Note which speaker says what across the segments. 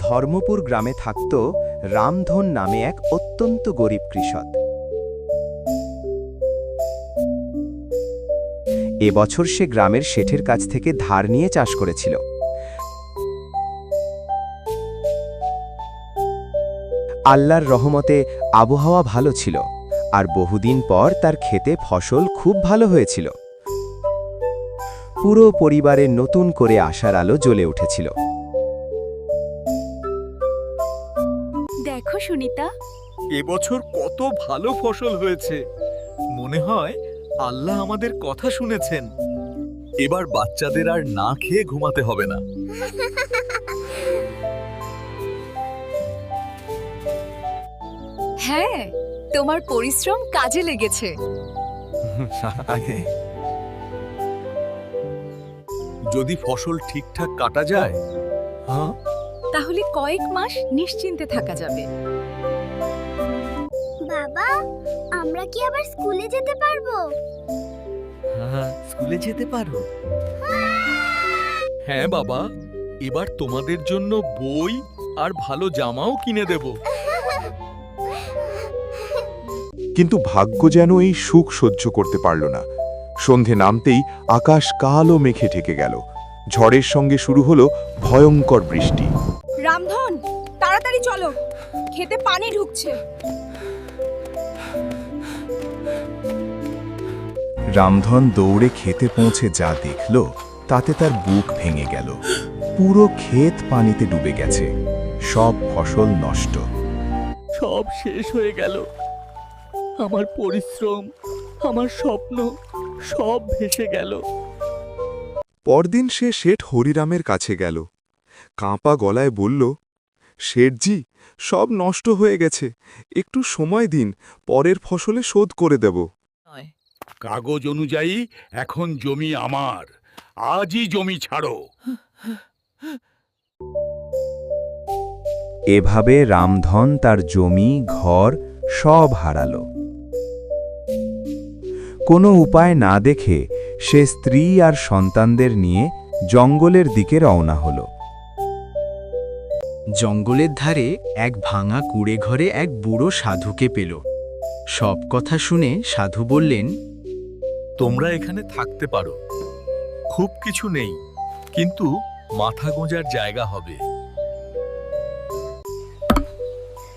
Speaker 1: ধর্মপুর গ্রামে থাকত রামধন নামে এক অত্যন্ত গরিব কৃষক। এবছর সে গ্রামের শেঠের কাছ থেকে ধার নিয়ে চাষ করেছিল। আল্লাহর রহমতে আবহাওয়া ভালো ছিল, আর বহুদিন পর তার ক্ষেতে ফসল খুব ভালো হয়েছিল। পুরো পরিবারে নতুন করে আশার আলো জ্বলে উঠেছিল।
Speaker 2: দেখো সুনিতা,
Speaker 3: এবছর কত ভালো ফসল হয়েছে। মনে হয় আল্লাহ আমাদের কথা শুনেছেন। এবার বাচ্চাদের আর না খেয়ে ঘুমাতে হবে না।
Speaker 2: হ্যাঁ, তোমার পরিশ্রম কাজে লেগেছে।
Speaker 3: যদি ফসল ঠিকঠাক কাটা যায়, হ্যাঁ,
Speaker 2: তাহলে কয়েক মাস নিশ্চিন্তে থাকা যাবে।
Speaker 4: বাবা, আমরা কি আবার স্কুলে যেতে পারবো?
Speaker 3: হ্যাঁ, স্কুলে যেতে পারো। হ্যাঁ বাবা, এবার তোমাদের জন্য বই আর ভালো জামাও কিনে দেব।
Speaker 5: কিন্তু ভাগ্য যেন এই সুখ সহ্য করতে পারল না। সন্ধে নামতেই আকাশ কালো মেঘে ঢেকে গেল। ঝড়ের সঙ্গে শুরু হলো ভয়ঙ্কর বৃষ্টি।
Speaker 2: রামধন, তাড়াতাড়ি চলো, খেতে পানি ঢুকছে।
Speaker 5: রামধন দৌড়ে খেতে পৌঁছে যা দেখল, তাতে তার বুক ভেঙে গেল। পুরো ক্ষেত পানিতে ডুবে গেছে, সব ফসল নষ্ট।
Speaker 3: সব শেষ হয়ে গেল। আমার পরিশ্রম, আমার স্বপ্ন সব ভেসে গেল।
Speaker 5: পরদিন সে শেঠ হরিরামের কাছে গেল। কাঁপা গলায় বলল, শেঠজি, সব নষ্ট হয়ে গেছে, একটু সময় দিন, পরের ফসলে শোধ করে দেব।
Speaker 6: কাগজ অনুযায়ী এখন জমি আমার, আজই জমি ছাড়ো।
Speaker 1: এভাবে রামধন তার জমি ঘর সব হারালো। কোনো উপায় না দেখে সে স্ত্রী আর সন্তানদের নিয়ে জঙ্গলের দিকে রওনা হল। জঙ্গলের ধারে এক ভাঙা কুড়ে ঘরে এক বুড়ো সাধুকে পেল। সব কথা শুনে সাধু বললেন,
Speaker 3: তোমরা এখানে থাকতে পারো। খুব কিছু নেই, কিন্তু মাথা গোঁজার জায়গা হবে।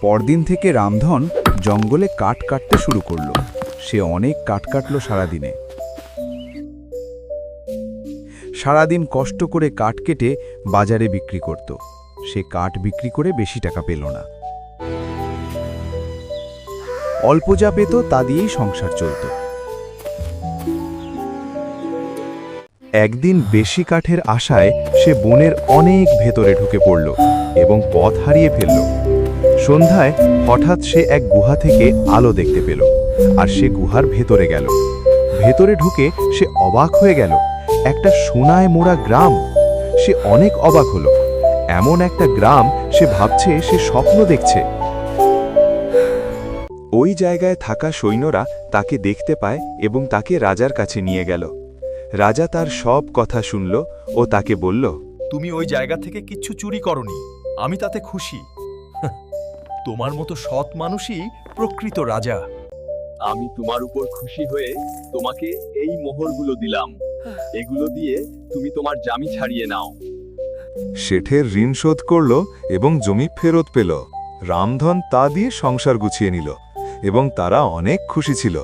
Speaker 1: পরদিন থেকে রামধন জঙ্গলে কাঠ কাটতে শুরু করল। সে অনেক কাঠ কাটল সারাদিনে। সারাদিন কষ্ট করে কাঠ কেটে বাজারে বিক্রি করত। সে কাঠ বিক্রি করে বেশি টাকা পেল না। অল্প যা পেত তা দিয়েই সংসার চলত। একদিন বেশি কাঠের আশায় সে বনের অনেক ভেতরে ঢুকে পড়ল এবং পথ হারিয়ে ফেলল। সন্ধ্যায় হঠাৎ সে এক গুহা থেকে আলো দেখতে পেল, আর সে গুহার ভেতরে গেল। ভেতরে ঢুকে সে অবাক হয়ে গেল। একটা সোনায় মোড়া গ্রাম। সে অনেক অবাক হলো। এমন একটা গ্রাম সে ভাবছে সে স্বপ্ন দেখছে। ওই জায়গায় থাকা সৈন্যরা তাকে দেখতে পায় এবং তাকে রাজার কাছে নিয়ে গেল। রাজা তার সব কথা শুনল ও তাকে বলল,
Speaker 3: তুমি ওই জায়গা থেকে কিচ্ছু চুরি করনি, আমি তাতে খুশি। তোমার মতো সৎ মানুষই প্রকৃত রাজা। আমি তোমার উপর খুশি হয়ে তোমাকে এই মোহরগুলো দিলাম। এগুলো দিয়ে তুমি তোমার জমি ছাড়িয়ে নাও।
Speaker 5: শেঠের ঋণ শোধ করল এবং জমি ফেরত পেল। রামধন তা দিয়ে সংসার গুছিয়ে নিল এবং তারা অনেক খুশি ছিল।